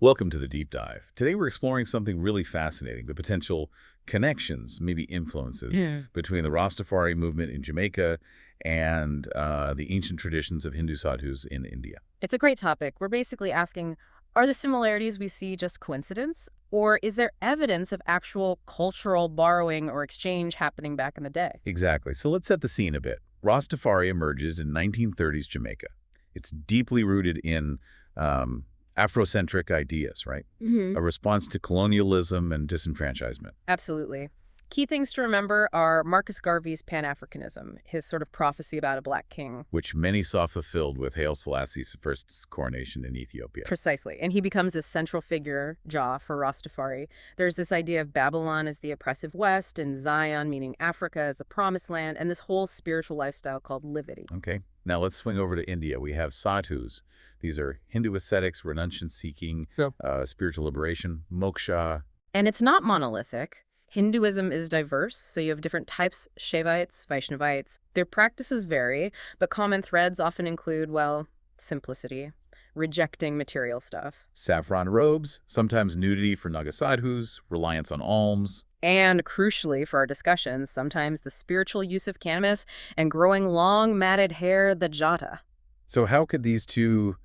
Welcome to the deep dive. Today we're exploring something really fascinating, the potential connections, maybe influences, Yeah. between the Rastafari movement in Jamaica and the ancient traditions of Hindu sadhus in India. It's a great topic. We're basically asking, are the similarities we see just coincidence? Or is there evidence of actual cultural borrowing or exchange happening back in the day? Exactly. So let's set the scene a bit. Rastafari emerges in 1930s Jamaica. It's deeply rooted in um, Afrocentric ideas, right? Hmm. A response to colonialism and disenfranchisement. Absolutely. Key things to remember are Marcus Garvey's Pan-Africanism, his sort of prophecy about a black king. Which many saw fulfilled with Haile Selassie's first coronation in Ethiopia. Precisely. And he becomes this central figure, Jah, for Rastafari. There's this idea of Babylon as the oppressive West and Zion, meaning Africa, as the promised land, and this whole spiritual lifestyle called livity. Okay, now let's swing over to India. We have sadhus. These are Hindu ascetics, renunciation-seeking, Yep. spiritual liberation, moksha. And it's not monolithic. Hinduism is diverse, so you have different types, Shaivites, Vaishnavites. Their practices vary, but common threads often include, well, simplicity, rejecting material stuff, Saffron robes, sometimes nudity for Naga sadhus, reliance on alms. and crucially for our discussions, sometimes the spiritual use of cannabis and growing long matted hair, the jata. So how could these two,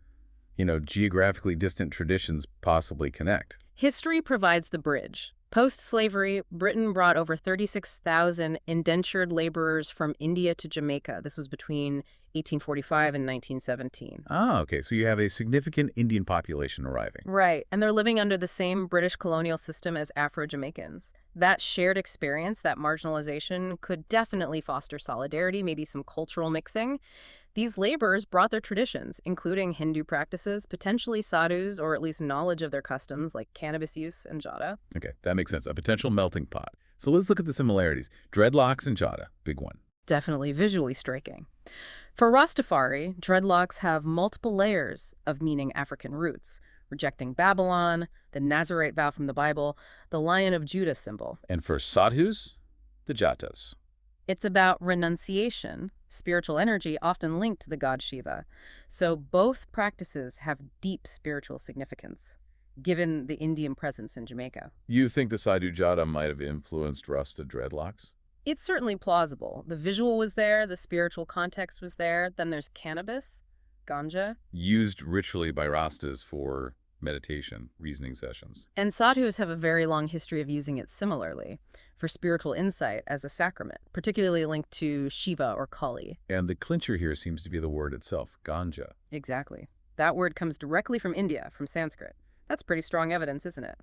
geographically distant traditions possibly connect? History provides the bridge. Post-slavery, Britain brought over 36,000 indentured laborers from India to Jamaica. This was between 1845 and 1917. Ah, okay, so you have a significant Indian population arriving. Right, and they're living under the same British colonial system as Afro-Jamaicans. That shared experience, that marginalization, could definitely foster solidarity, maybe some cultural mixing. These laborers brought their traditions, including Hindu practices, potentially sadhus, or at least knowledge of their customs like cannabis use and jata. Okay, that makes sense. A potential melting pot. So let's look at the similarities. Dreadlocks and jata, big one. Definitely visually striking. For Rastafari, dreadlocks have multiple layers of meaning African roots, rejecting Babylon, the Nazarite vow from the Bible, the Lion of Judah symbol. And for sadhus, the jatas. It's about renunciation, spiritual energy often linked to the god Shiva. So both practices have deep spiritual significance, given the Indian presence in Jamaica. You think the Sadhu Jata might have influenced Rasta dreadlocks? It's certainly plausible. The visual was there, the spiritual context was there. Then there's cannabis, ganja. Used ritually by Rastas for meditation, reasoning sessions. And sadhus have a very long history of using it similarly, for spiritual insight as a sacrament, particularly linked to Shiva or Kali. And the clincher here seems to be the word itself, ganja. Exactly. That word comes directly from India, from Sanskrit. That's pretty strong evidence, isn't it?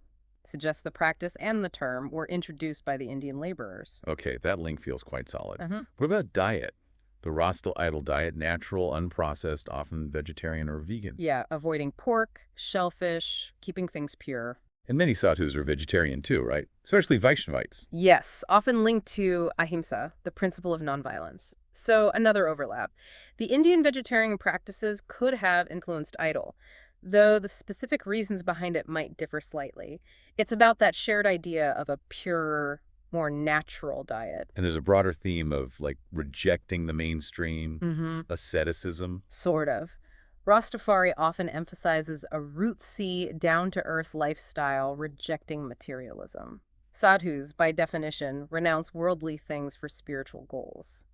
Suggests the practice and the term were introduced by the Indian laborers. Okay, that link feels quite solid. Uh-huh. What about diet? The Rasta idol diet, natural, unprocessed, often vegetarian or vegan. Yeah, avoiding pork, shellfish, keeping things pure. And many sadhus are vegetarian too, right? Especially Vaishnavites. Yes, often linked to ahimsa, the principle of nonviolence. So another overlap. The Indian vegetarian practices could have influenced idol, though the specific reasons behind it might differ slightly. It's about that shared idea of a pure, more natural diet. And there's a broader theme of like rejecting the mainstream, Mm-hmm. asceticism. Sort of. Rastafari often emphasizes a rootsy, down-to-earth lifestyle, rejecting materialism. Sadhus, by definition, renounce worldly things for spiritual goals.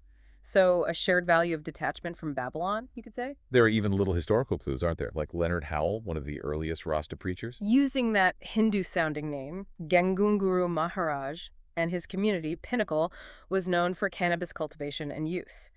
So a shared value of detachment from Babylon, you could say? There are even little historical clues, aren't there? Like Leonard Howell, one of the earliest Rasta preachers. Using that Hindu-sounding name, Gangunguru Maharaj and his community, Pinnacle, was known for cannabis cultivation and use.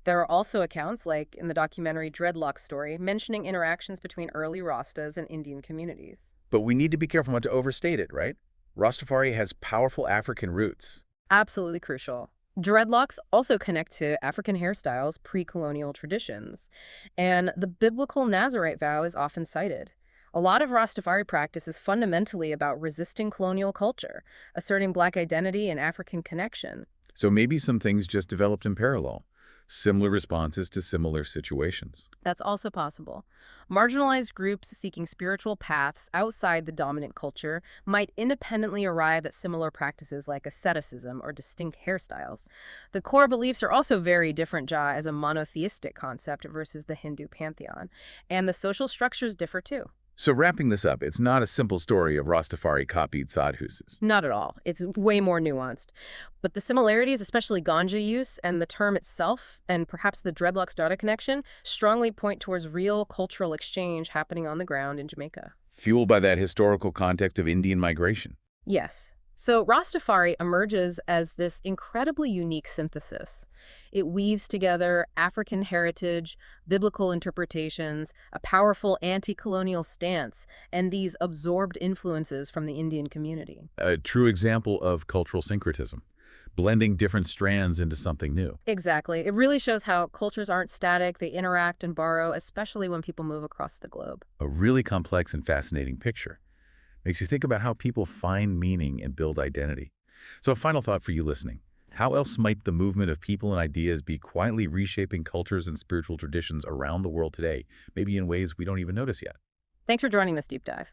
There are also accounts, like in the documentary Dreadlock Story, mentioning interactions between early Rastas and Indian communities. But we need to be careful not to overstate it, right? Rastafari has powerful African roots. Absolutely crucial. Dreadlocks also connect to African hairstyles, pre-colonial traditions, and the biblical Nazarite vow is often cited. A lot of Rastafari practice is fundamentally about resisting colonial culture, asserting Black identity and African connection. So maybe some things just developed in parallel. Similar responses to similar situations. That's also possible. Marginalized groups seeking spiritual paths outside the dominant culture might independently arrive at similar practices like asceticism or distinct hairstyles. The core beliefs are also very different, Jah, as a monotheistic concept versus the Hindu pantheon. And the social structures differ too. So wrapping this up, it's not a simple story of Rastafari copied Sadhus. Not at all. It's way more nuanced. But the similarities, especially ganja use and the term itself, and perhaps the dreadlocks data connection, strongly point towards real cultural exchange happening on the ground in Jamaica. Fueled by that historical context of Indian migration. Yes. So Rastafari emerges as this incredibly unique synthesis. It weaves together African heritage, biblical interpretations, a powerful anti-colonial stance, and these absorbed influences from the Indian community. A true example of cultural syncretism, blending different strands into something new. Exactly. It really shows how cultures aren't static, they interact and borrow, especially when people move across the globe. A really complex and fascinating picture. Makes you think about how people find meaning and build identity. So a final thought for you listening. How else might the movement of people and ideas be quietly reshaping cultures and spiritual traditions around the world today, maybe in ways we don't even notice yet? Thanks for joining this deep dive.